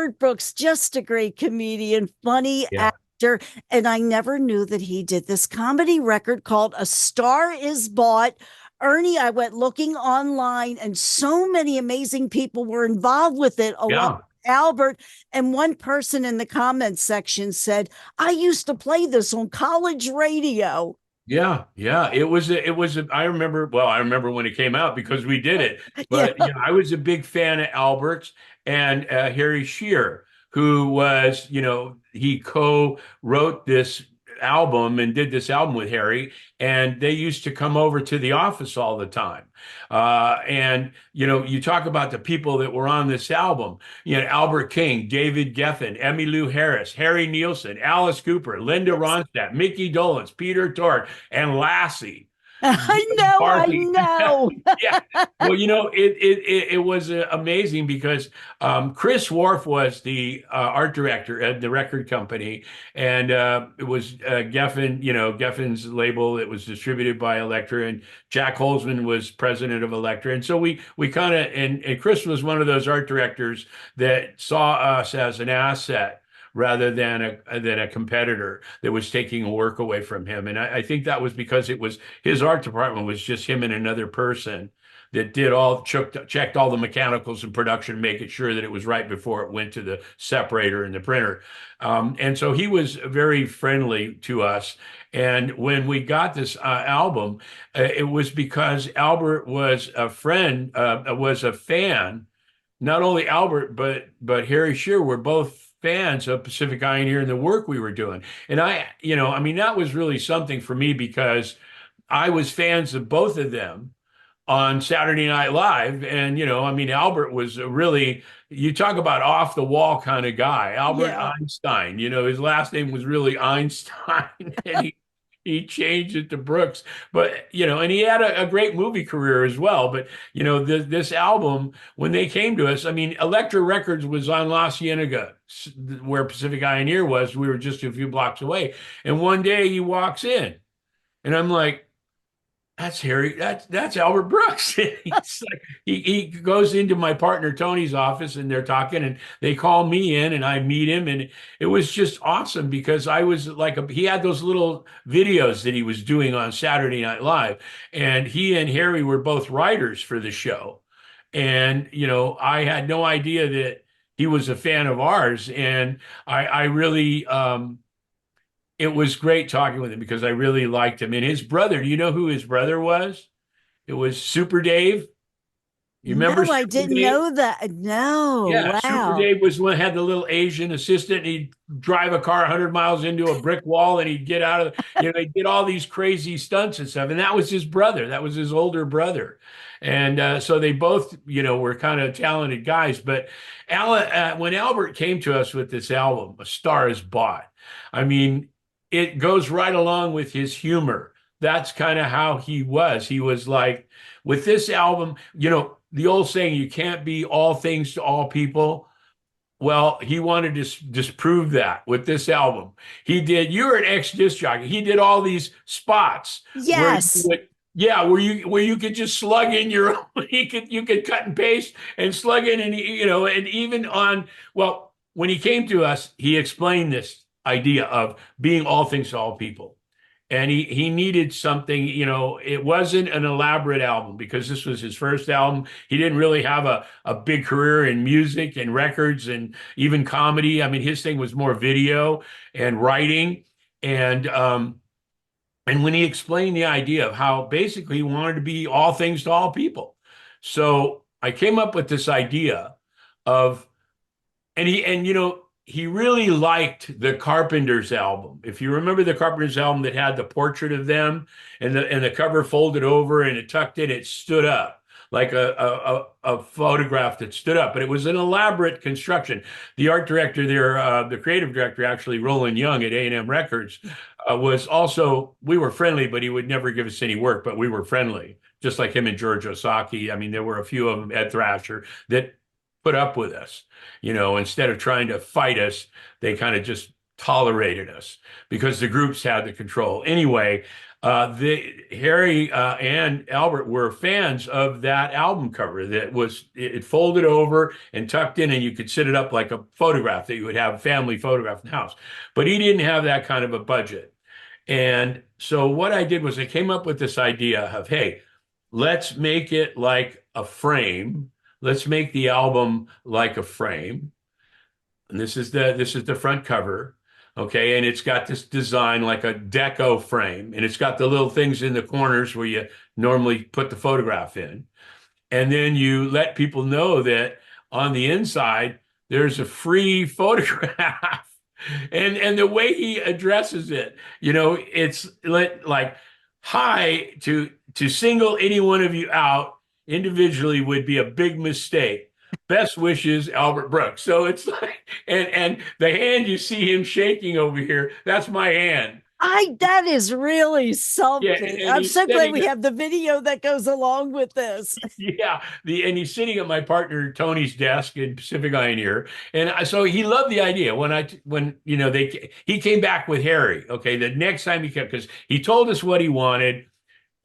Albert Brooks, just a great comedian, funny Yeah. actor. And I never knew that he did this comedy record called A Star Is Bought. Ernie, I went looking online, and so many amazing people were involved with it, along Yeah. with Albert. And one person in the comments section said, I used to play this on college radio. Yeah, yeah, I remember, well, I remember when it came out because we did it. Yeah. But I was a big fan of Albert's and Harry Shearer, who was, he co-wrote this album and did this album with Harry, and they used to come over to the office all the time. And you talk about the people that were on this album. Albert King, David Geffen, Emmylou Harris, Harry Nielsen, Alice Cooper, Linda Yes. Ronstadt, Mickey Dolenz, Peter Tork, and Lassie. I know, I Barkley. know. Yeah. Well, it was amazing because Chris Worf was the art director at the record company, and it was Geffen, Geffen's label. It was distributed by Elektra, and Jack Holzman was president of Elektra. And so we kind of, and Chris was one of those art directors that saw us as an asset rather than a competitor that was taking work away from him. And I think that was because it was his art department was just him and another person that checked all the mechanicals and production, making sure that it was right before it went to the separator and the printer. And so he was very friendly to us. And when we got this album, it was because Albert was a friend, was a fan. Not only Albert, but Harry Shearer were both fans of Pacific Pioneer and the work we were doing. And I mean, that was really something for me because I was fans of both of them on Saturday Night Live. And, I mean, Albert was a really, you talk about off the wall kind of guy, Albert Yeah. Einstein, his last name was really Einstein. And he changed it to Brooks, but and he had a great movie career as well. But this album, when they came to us, I mean, Elektra Records was on La Cienega, where Pacific Pioneer was. We were just a few blocks away, and one day he walks in, and I'm like, that's Harry. That's Albert Brooks. He's like, he goes into my partner Tony's office and they're talking and they call me in and I meet him and it was just awesome because I was like he had those little videos that he was doing on Saturday Night Live and he and Harry were both writers for the show and I had no idea that he was a fan of ours and I really it was great talking with him because I really liked him. And his brother, do you know who his brother was? It was Super Dave. You remember No, I Super didn't Dave? know that. No, Yeah, Super wow. Dave was one had the little Asian assistant. And he'd drive a car 100 miles into a brick wall, and he'd get out of. He did all these crazy stunts and stuff. And that was his brother. That was his older brother. And so they both, were kind of talented guys. But when Albert came to us with this album, A Star Is Bought, I mean, it goes right along with his humor. That's kind of how he was. He was like, with this album, the old saying, you can't be all things to all people. Well, he wanted to disprove that with this album. You were an ex-disc jockey. He did all these spots where you Yes. would, yeah, where you could just slug in your own, you could cut and paste and slug in and and even on, well, when he came to us, he explained this idea of being all things to all people. And he needed something, it wasn't an elaborate album because this was his first album. He didn't really have a big career in music and records and even comedy. I mean, his thing was more video and writing. And when he explained the idea of how basically he wanted to be all things to all people. So I came up with this idea of, he really liked the Carpenters album. If you remember the Carpenters album that had the portrait of them and the cover folded over and it tucked in, it stood up like a photograph that stood up, but it was an elaborate construction. The art director there, the creative director, actually Roland Young at A&M Records, was also, we were friendly, but he would never give us any work, but we were friendly, just like him and George Osaki. I mean, there were a few of them, Ed Thrasher, that put up with us. Instead of trying to fight us, they kind of just tolerated us because the groups had the control. Anyway, Harry and Albert were fans of that album cover that was it folded over and tucked in, and you could sit it up like a photograph that you would have a family photograph in the house. But he didn't have that kind of a budget. And so what I did was I came up with this idea of, hey, let's make it like a frame. Let's make the album like a frame. And this is the front cover. Okay, and it's got this design like a deco frame, and it's got the little things in the corners where you normally put the photograph in. And then you let people know that on the inside there's a free photograph. And the way he addresses it, it's like, hi, to single any one of you out individually would be a big mistake. Best wishes, Albert Brooks. So it's like, and the hand you see him shaking over here, that's my hand. That is really Yeah, something. and I'm he's so glad sitting. we have the video that goes along with this. Yeah, and he's sitting at my partner Tony's desk in Pacific Pioneer, and so he loved the idea. When he came back with Harry. Okay, the next time he came, because he told us what he wanted,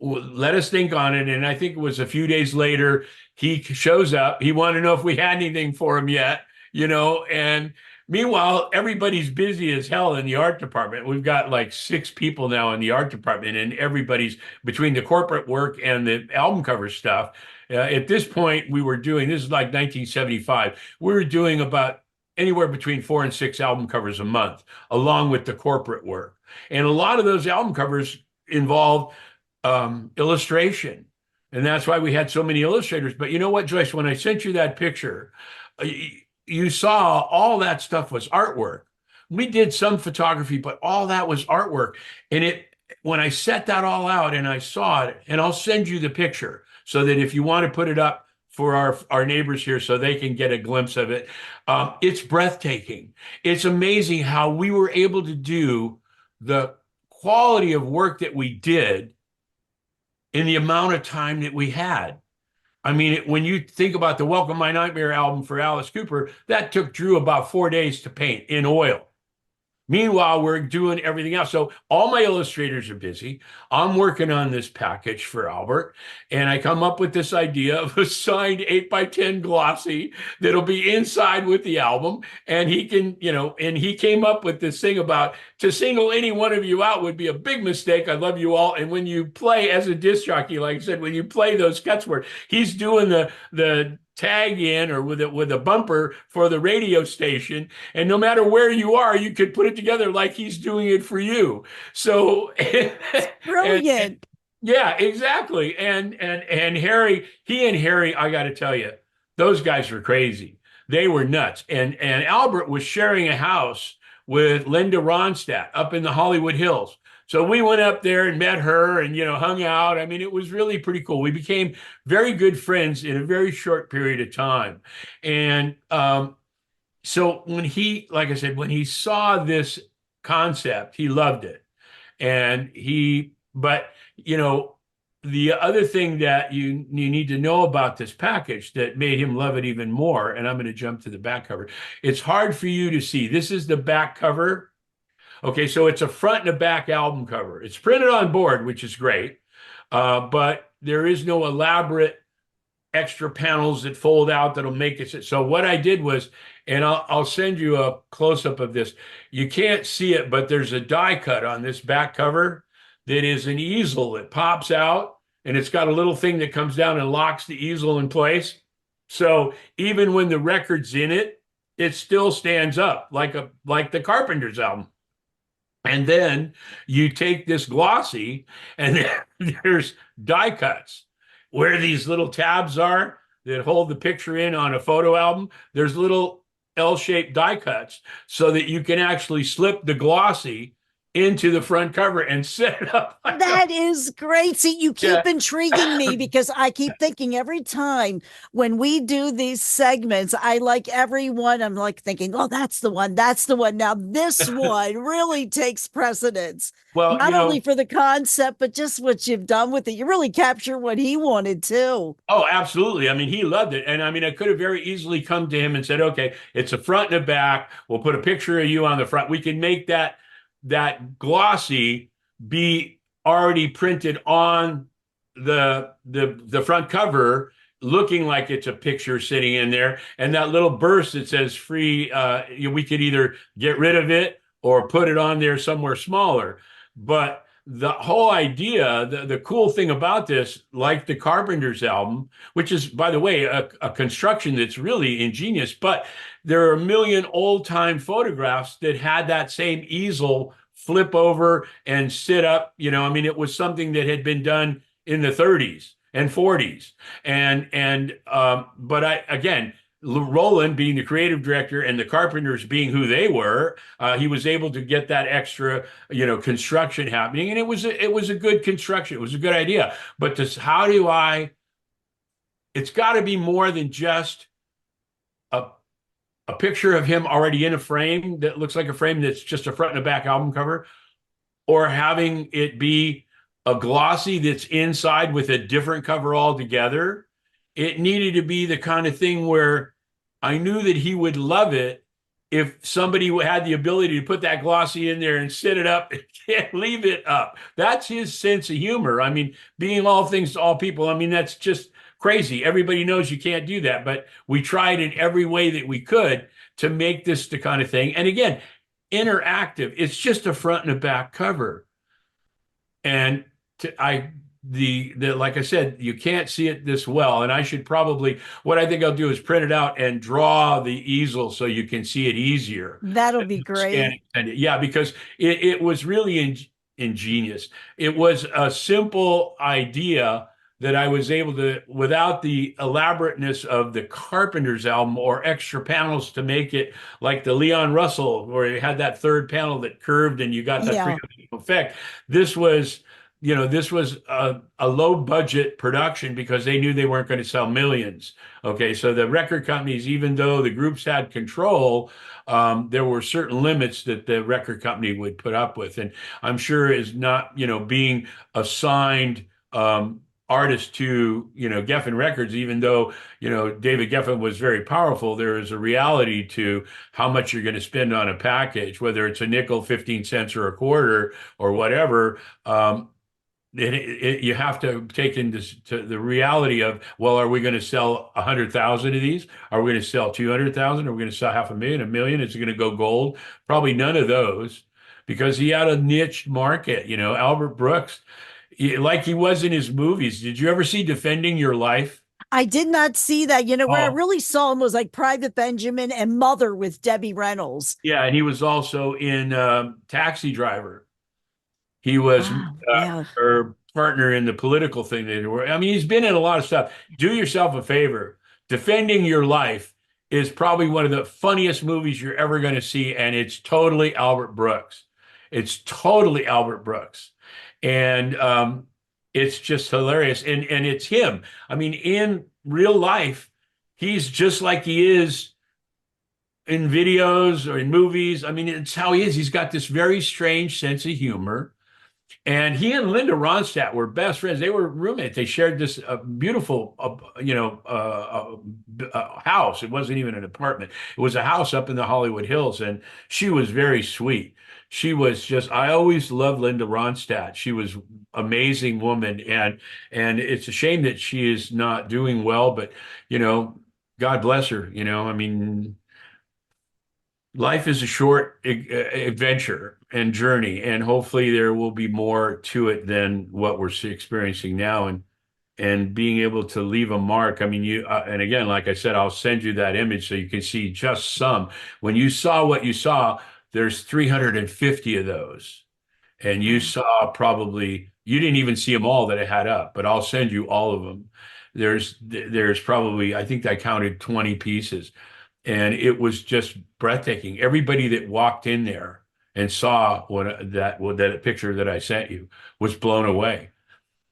let us think on it, and I think it was a few days later he shows up. He wanted to know if we had anything for him yet, and meanwhile, everybody's busy as hell in the art department. We've got like 6 people now in the art department, and everybody's between the corporate work and the album cover stuff. At this point, this is like 1975. We were doing about anywhere between 4 and 6 album covers a month, along with the corporate work. And a lot of those album covers involved illustration. And that's why we had so many illustrators. But you know what, Joyce, when I sent you that picture, you saw all that stuff was artwork. We did some photography, but all that was artwork. And when I set that all out and I saw it, and I'll send you the picture so that if you want to put it up for our neighbors here so they can get a glimpse of it, it's breathtaking. It's amazing how we were able to do the quality of work that we did in the amount of time that we had. I mean, when you think about the Welcome My Nightmare album for Alice Cooper, that took Drew about 4 days to paint in oil. Meanwhile, we're doing everything else. So all my illustrators are busy. I'm working on this package for Albert, and I come up with this idea of a signed 8x10 glossy that'll be inside with the album. And he can, and he came up with this thing about to single any one of you out would be a big mistake. I love you all. And when you play as a disc jockey, like I said, when you play those cuts where he's doing the tag in or with a bumper for the radio station, and no matter where you are, you could put it together like he's doing it for you. So Brilliant. and, yeah, exactly. And Harry, I got to tell you, those guys were crazy. They were nuts. And Albert was sharing a house with Linda Ronstadt up in the Hollywood Hills. So we went up there and met her and, hung out. I mean, it was really pretty cool. We became very good friends in a very short period of time. And so like I said, when he saw this concept, he loved it. But, the other thing that you need to know about this package that made him love it even more, and I'm going to jump to the back cover. It's hard for you to see. This is the back cover. Okay, so it's a front and a back album cover. It's printed on board, which is great, but there is no elaborate extra panels that fold out that'll make it. So what I did was, and I'll send you a close-up of this. You can't see it, but there's a die cut on this back cover that is an easel that pops out, and it's got a little thing that comes down and locks the easel in place. So even when the record's in it, it still stands up like the Carpenters album. And then you take this glossy, and there's die cuts where these little tabs are that hold the picture in on a photo album. There's little L-shaped die cuts so that you can actually slip the glossy into the front cover and set it up. That is great. See, you keep intriguing me because I keep thinking every time when we do these segments, I like everyone. I'm like thinking, oh, that's the one. That's the one. Now this one really takes precedence. Well, not only for the concept, but just what you've done with it. You really capture what he wanted too. Oh, absolutely. I mean, he loved it. And I mean, I could have very easily come to him and said, okay, it's a front and a back. We'll put a picture of you on the front. We can make that glossy be already printed on the front cover, looking like it's a picture sitting in there, and that little burst that says free, we could either get rid of it or put it on there somewhere smaller. But the whole idea, the cool thing about this, like the Carpenters album, which is, by the way, a construction that's really ingenious, but there are a million old time photographs that had that same easel flip over and sit up. I mean, it was something that had been done in the 30s and 40s. But again, Roland being the creative director and the Carpenters being who they were, he was able to get that extra, construction happening, and it was a good construction. It was a good idea. But this, how do I? It's got to be more than just a a picture of him already in a frame that looks like a frame that's just a front and a back album cover, or having it be a glossy that's inside with a different cover altogether. It needed to be the kind of thing where I knew that he would love it if somebody had the ability to put that glossy in there and sit it up and can't leave it up. That's his sense of humor. I mean, being all things to all people, I mean, that's just crazy. Everybody knows you can't do that, but we tried in every way that we could to make this the kind of thing. And again, interactive. It's just a front and a back cover. And like I said, you can't see it this well. And I should probably, what I think I'll do is print it out and draw the easel so you can see it easier. That'll be great. Yeah, because it was really ingenious. It was a simple idea that I was able to, without the elaborateness of the Carpenters album or extra panels to make it like the Leon Russell, where you had that third panel that curved and you got that Yeah. three-dimensional effect. This was, this was a low budget production because they knew they weren't going to sell millions. Okay, so the record companies, even though the groups had control, there were certain limits that the record company would put up with. And I'm sure is not, being assigned artist to, Geffen Records, even though, David Geffen was very powerful, there is a reality to how much you're going to spend on a package, whether it's a nickel, 15 cents, or a quarter, or whatever. You have to take into the reality of, well, are we going to sell 100,000 of these? Are we going to sell 200,000? Are we going to sell 500,000, a million? Is it going to go gold? Probably none of those, because he had a niche market. Albert Brooks, like he was in his movies. Did you ever see Defending Your Life? I did not see that. Where I Oh, really saw him was like Private Benjamin and Mother with Debbie Reynolds. yeah, and he was also in Taxi Driver. He was Wow. Yeah. her partner in the political thing they were. I mean, he's been in a lot of stuff. Do yourself a favor. Defending Your Life is probably one of the funniest movies you're ever going to see, and it's totally Albert Brooks. It's totally Albert Brooks, and it's just hilarious. And it's him. I mean, in real life, he's just like he is in videos or in movies. I mean, it's how he is. He's got this very strange sense of humor. And he and Linda Ronstadt were best friends. They were roommates. They shared this beautiful, house. It wasn't even an apartment. It was a house up in the Hollywood Hills, and she was very sweet. She was just. I always loved Linda Ronstadt. She was an amazing woman, and it's a shame that she is not doing well. But God bless her. I mean, life is a short adventure and journey, and hopefully there will be more to it than what we're experiencing now. And being able to leave a mark. I mean, and again, like I said, I'll send you that image so you can see just some. When you saw what you saw, there's 350 of those, and you saw probably you didn't even see them all that I had up, but I'll send you all of them. There's probably, I think I counted 20 pieces. And it was just breathtaking. Everybody that walked in there and saw that picture that I sent you was blown away.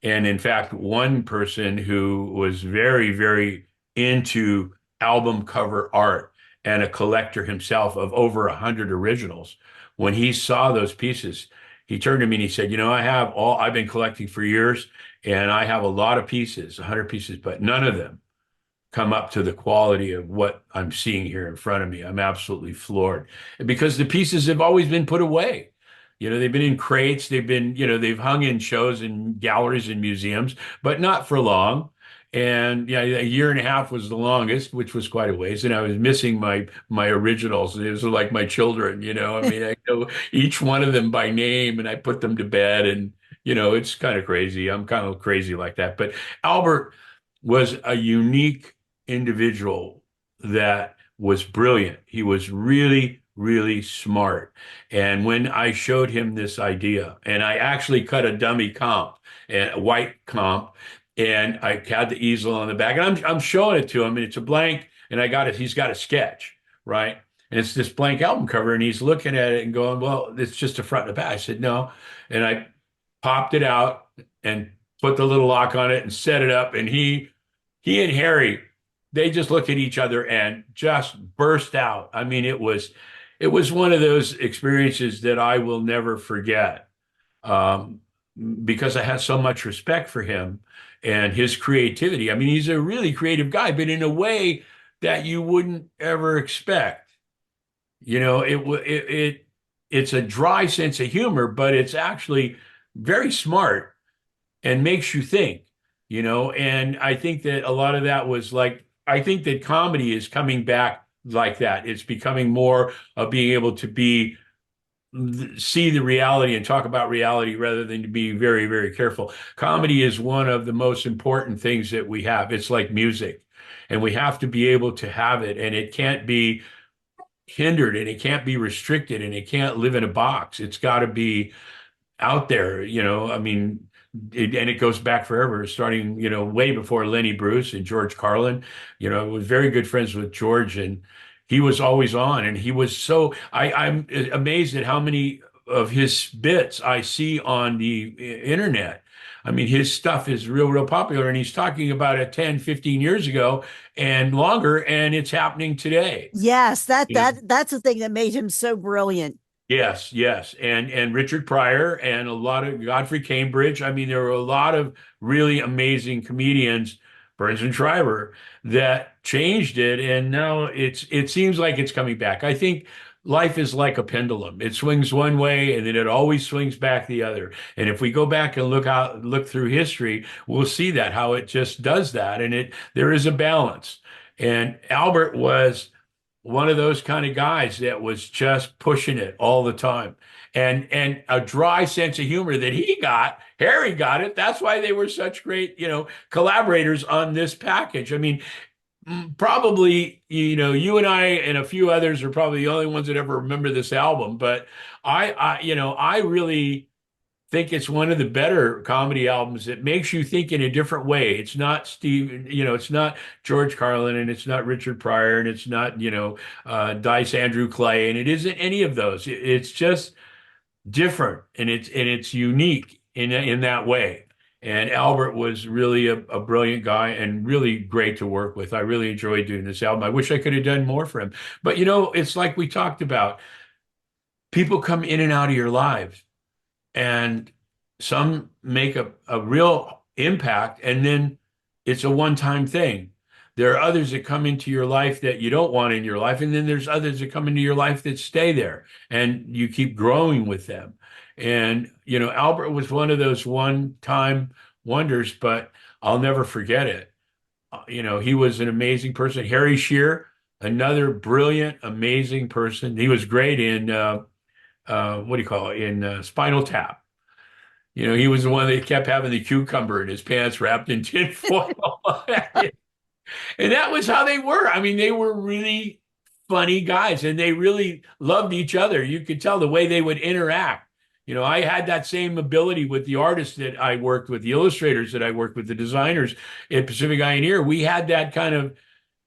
And in fact, one person who was very, very into album cover art and a collector himself of over 100 originals, when he saw those pieces, he turned to me and he said, I've been collecting for years, and I have a lot of pieces, 100 pieces, but none of them come up to the quality of what I'm seeing here in front of me. I'm absolutely floored because the pieces have always been put away. They've been in crates. They've hung in shows in galleries and museums, but not for long. And yeah, a year and a half was the longest, which was quite a ways. And I was missing my originals. It was like my children, I mean, I know each one of them by name, and I put them to bed, and it's kind of crazy. I'm kind of crazy like that. But Albert was a unique individual that was brilliant. He was really, really smart. And when I showed him this idea, and I actually cut a dummy comp, a white comp, and I had the easel on the back, and I'm showing it to him, and it's a blank, and I got it. He's got a sketch, right? And it's this blank album cover, and he's looking at it and going, "Well, it's just the front and the back." I said, "No," and I popped it out and put the little lock on it and set it up, and he and Harry, they just looked at each other and just burst out. I mean, it was one of those experiences that I will never forget, um, because I had so much respect for him and his creativity. I mean, he's a really creative guy, but in a way that you wouldn't ever expect. It's a dry sense of humor, but it's actually very smart and makes you think, and I think that a lot of that was like, I think that comedy is coming back like that. It's becoming more of being able to see the reality and talk about reality rather than to be very, very careful. Comedy is one of the most important things that we have. It's like music, and we have to be able to have it, and it can't be hindered, and it can't be restricted, and it can't live in a box. It's got to be out there, I mean, and it goes back forever, starting, way before Lenny Bruce and George Carlin. I was very good friends with George, and he was always on, and he was so, I'm amazed at how many of his bits I see on the internet. I mean, his stuff is real, real popular, and he's talking about it 10, 15 years ago and longer, and it's happening today. Yes, that You know, that's the thing that made him so brilliant. Yes, yes, and Richard Pryor and a lot of Godfrey Cambridge. I mean, there were a lot of really amazing comedians, Burns and Schreiber, that changed it, and now it seems like it's coming back. I think life is like a pendulum. It swings one way, and then it always swings back the other. And if we go back and look through history, we'll see that how it just does that, and there is a balance. And Albert was one of those kind of guys that was just pushing it all the time, and a dry sense of humor that he got. Harry got it. That's why they were such great, collaborators on this package. I mean, probably, you and I and a few others are probably the only ones that ever remember this album, but I really think it's one of the better comedy albums that makes you think in a different way. It's not it's not George Carlin, and it's not Richard Pryor, and it's not, Dice Andrew Clay, and it isn't any of those. It's just different, and it's unique in that way. And Albert was really a brilliant guy and really great to work with. I really enjoyed doing this album. I wish I could have done more for him. But it's like we talked about. People come in and out of your lives, and some make a real impact, and then it's a one-time thing. There are others that come into your life that you don't want in your life, and then there's others that come into your life that stay there, and you keep growing with them. And Albert was one of those one-time wonders, but I'll never forget it. He was an amazing person. Harry Shearer, another brilliant, amazing person. He was great in what do you call it, in Spinal Tap. He was the one that kept having the cucumber in his pants wrapped in tin foil. And that was how they were. I mean, they were really funny guys, and they really loved each other. You could tell the way they would interact. I had that same ability with the artists that I worked with, the illustrators that I worked with, the designers at Pacific Eye. We had that kind of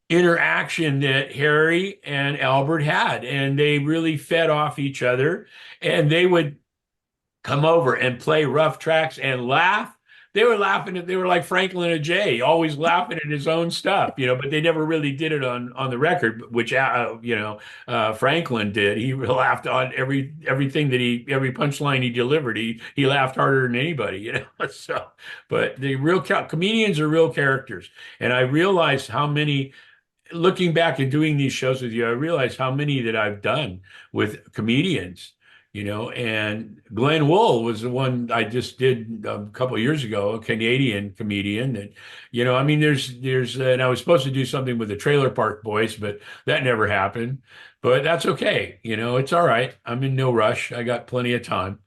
interaction that Harry and Albert had, and they really fed off each other, and they would come over and play rough tracks and laugh. They were laughing they were like Franklin and Jay, always laughing at his own stuff, but they never really did it on the record, which Franklin did. He laughed on everything every punchline he delivered. He laughed harder than anybody. So, but the real comedians are real characters, and I realized how many. Looking back and doing these shows with you, I realize how many that I've done with comedians, and Glenn Wool was the one I just did a couple of years ago, a Canadian comedian. And, I mean, and I was supposed to do something with the Trailer Park Boys, but that never happened. But that's okay. It's all right. I'm in no rush. I got plenty of time.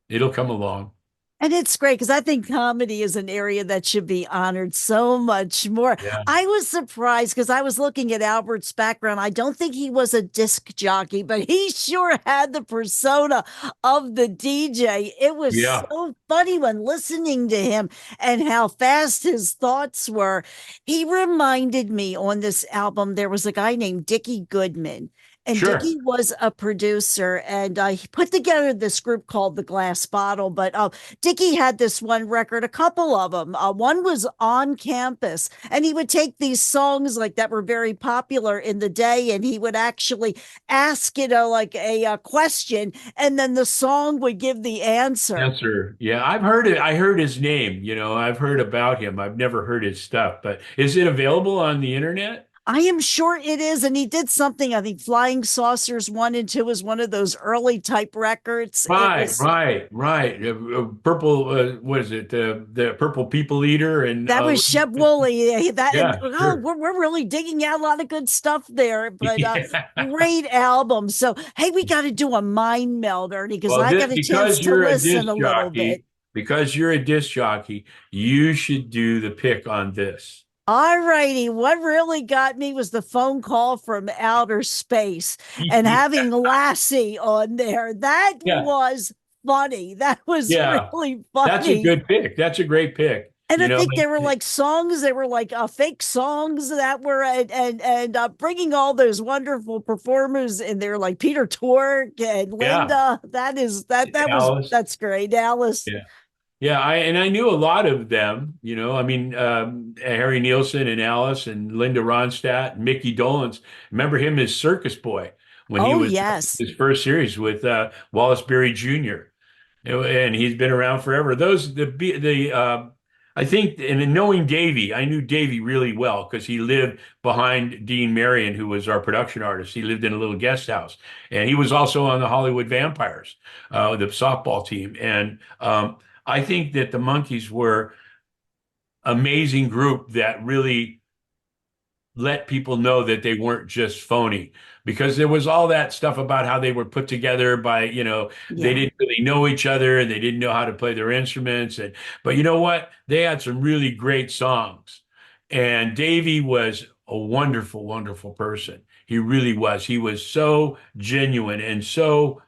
It'll come along. And it's great because I think comedy is an area that should be honored so much more. Yeah. I was surprised because I was looking at Albert's background. I don't think he was a disc jockey, but he sure had the persona of the DJ. It was Yeah. so funny when listening to him and how fast his thoughts were. He reminded me on this album, there was a guy named Dickie Goodman. And Sure. Dickie was a producer, and he put together this group called the Glass Bottle. But Dickie had this one record, a couple of them. One was On Campus, and he would take these songs like that were very popular in the day, and he would actually ask, like a question, and then the song would give the answer. Answer. Yeah, I've heard it. I heard his name. I've heard about him. I've never heard his stuff, but is it available on the internet? I am sure it is. And he did something, I think Flying Saucers 1 and 2 was one of those early type records. It Right, was right, right. Purple, what is it? The Purple People Eater, and That was Shep Woolley. That and yeah, oh, sure. we're really digging out a lot of good stuff there, but Yeah. great album. So hey, we got to do a mind meld, Ernie, because Well, I got a chance because to you're a listen disc a little bit. jockey, you should do the pick on this. All righty. What really got me was the phone call from outer space and having Lassie on there. That Yeah, was funny. That was yeah. really That's a funny. good pick. That's a great pick. And I You know, think there were like songs, they were like fake songs that were and bringing all those wonderful performers in there, like Peter Tork and yeah, Linda. That was Alice. that's great, Alice. Yeah. Yeah, I knew a lot of them, I mean, Harry Nielsen and Alice and Linda Ronstadt, Mickey Dolenz. Remember him as Circus Boy when he Oh was yes, his first series with Wallace Berry Jr. And he's been around forever. I think, and in knowing Davey, I knew Davey really well because he lived behind Dean Marion, who was our production artist. He lived in a little guest house, and he was also on the Hollywood Vampires, the softball team. And I think that the Monkees were amazing group that really let people know that they weren't just phony because there was all that stuff about how they were put together by, they yeah. didn't really know each other and they didn't know how to play their instruments. But you know what? They had some really great songs. And Davey was a wonderful, wonderful person. He really was. He was so genuine and so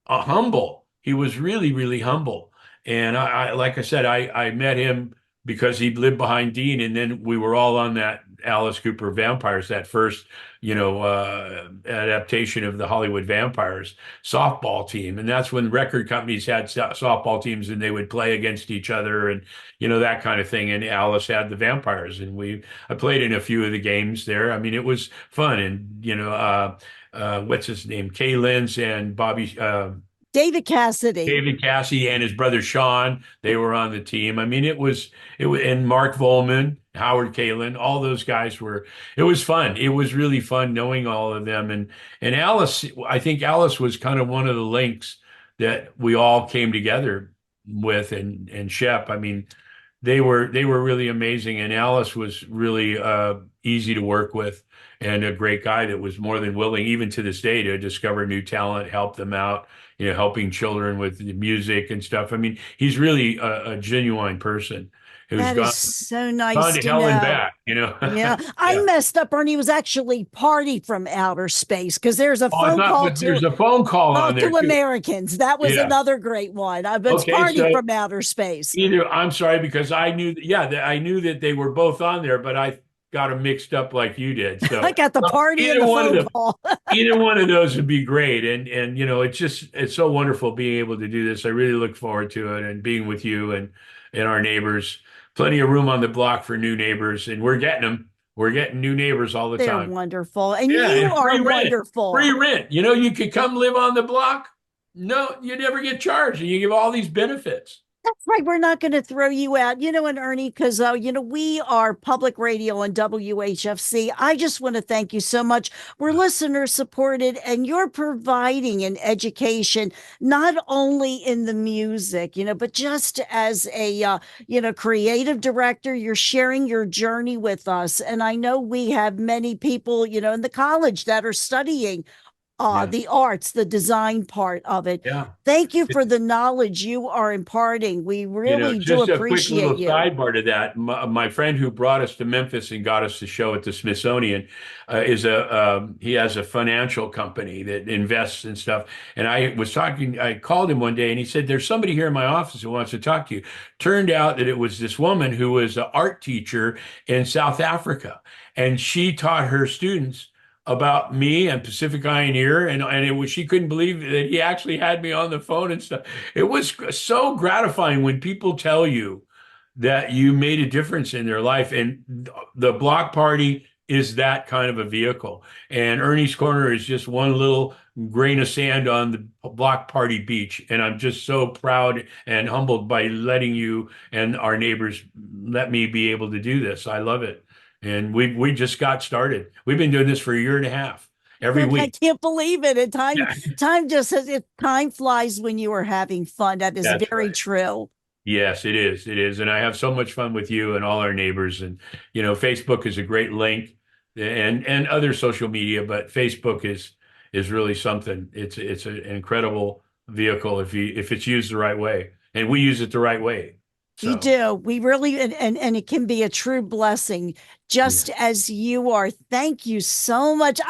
humble. He was really, really humble. And like I said, I met him because he lived behind Dean, and then we were all on that Alice Cooper Vampires, that first, adaptation of the Hollywood Vampires softball team. And that's when record companies had softball teams and they would play against each other and, that kind of thing. And Alice had the Vampires, and I played in a few of the games there. I mean, it was fun. And, what's his name? Kay Lenz and David Cassidy. David Cassie and his brother Sean, they were on the team. I mean, it was, and Mark Volman, Howard Kalin, all those guys it was fun. It was really fun knowing all of them. And Alice, I think Alice was kind of one of the links that we all came together with, and Shep. I mean, they were really amazing, and Alice was really easy to work with and a great guy that was more than willing, even to this day, to discover new talent, help them out, helping children with the music and stuff. I mean, he's really a genuine person who's That is gone so gone nice to to hell and know. back. Yeah, I Yeah. messed up. Ernie was actually Party from Outer Space because there's a Oh, I phone thought call that to there's a phone call on there to too. Americans. That was Yeah. another great one. But it's Okay, Party so from Outer Space. I'm sorry because I knew, yeah, I knew that they were both on there, but I got them mixed up like you did. I So got the well, party and the phone call. either one of those would be great. And it's so wonderful being able to do this. I really look forward to it and being with you and our neighbors. Plenty of room on the block for new neighbors, and we're getting them. We're getting new neighbors all the They're time. wonderful. And Yeah, you and are free rent. Free wonderful. rent. You could come live on the block. No, you never get charged, and you give all these benefits. That's right. We're not going to throw you out, and Ernie, because, we are public radio on WHFC. I just want to thank you so much. We're listener supported, and you're providing an education, not only in the music, but just as a, creative director, you're sharing your journey with us. And I know we have many people, in the college that are studying Yeah. the arts, the design part of it. Yeah. Thank you for the knowledge you are imparting. We really do Just a quick appreciate little you. sidebar to that. My friend who brought us to Memphis and got us to show at the Smithsonian he has a financial company that invests in stuff. And I called him one day and he said, "There's somebody here in my office who wants to talk to you." Turned out that it was this woman who was an art teacher in South Africa, and she taught her students about me and Pacific Pioneer, and she couldn't believe that he actually had me on the phone and stuff. It was so gratifying when people tell you that you made a difference in their life, and the block party is that kind of a vehicle. And Ernie's Corner is just one little grain of sand on the block party beach, and I'm just so proud and humbled by letting you and our neighbors let me be able to do this. I love it. And we just got started. We've been doing this for a year and a half every I week. can't believe it. And Yeah, time just says it. Time flies when you are having fun. That is that's very right. true. Yes, it is. It is. And I have so much fun with you and all our neighbors. And, Facebook is a great link and other social media, but Facebook is really something. It's an incredible vehicle if it's used the right way. And we use it the right way. We So, do. We really, and it can be a true blessing, just yeah. as you are. Thank you so much.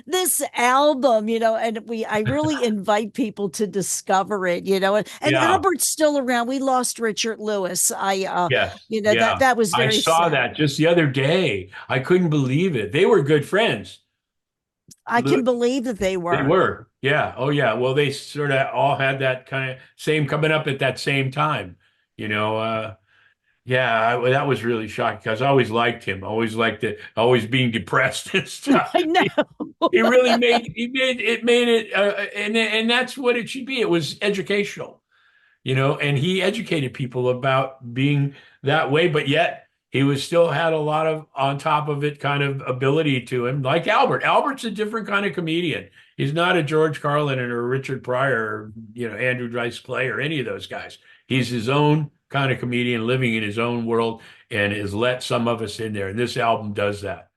This album, and I really invite people to discover it, and Yeah. Albert's still around. We lost Richard Lewis. Yes. That Yeah. that was I very saw sad. that just the other day. I couldn't believe it. They were good friends. I can believe that they They were. were. Yeah. Oh, yeah. Well, they sort of all had that kind of same coming up at that same time. You know, yeah, that was really shocking because I always liked him. I always liked it, always being depressed and stuff. I know. He really made it, and that's what it should be. It was educational, and he educated people about being that way, but yet he was still had a lot of on top of it kind of ability to him, like Albert. Albert's a different kind of comedian. He's not a George Carlin or a Richard Pryor or Andrew Dice Clay or any of those guys. He's his own kind of comedian living in his own world and has let some of us in there. And this album does that.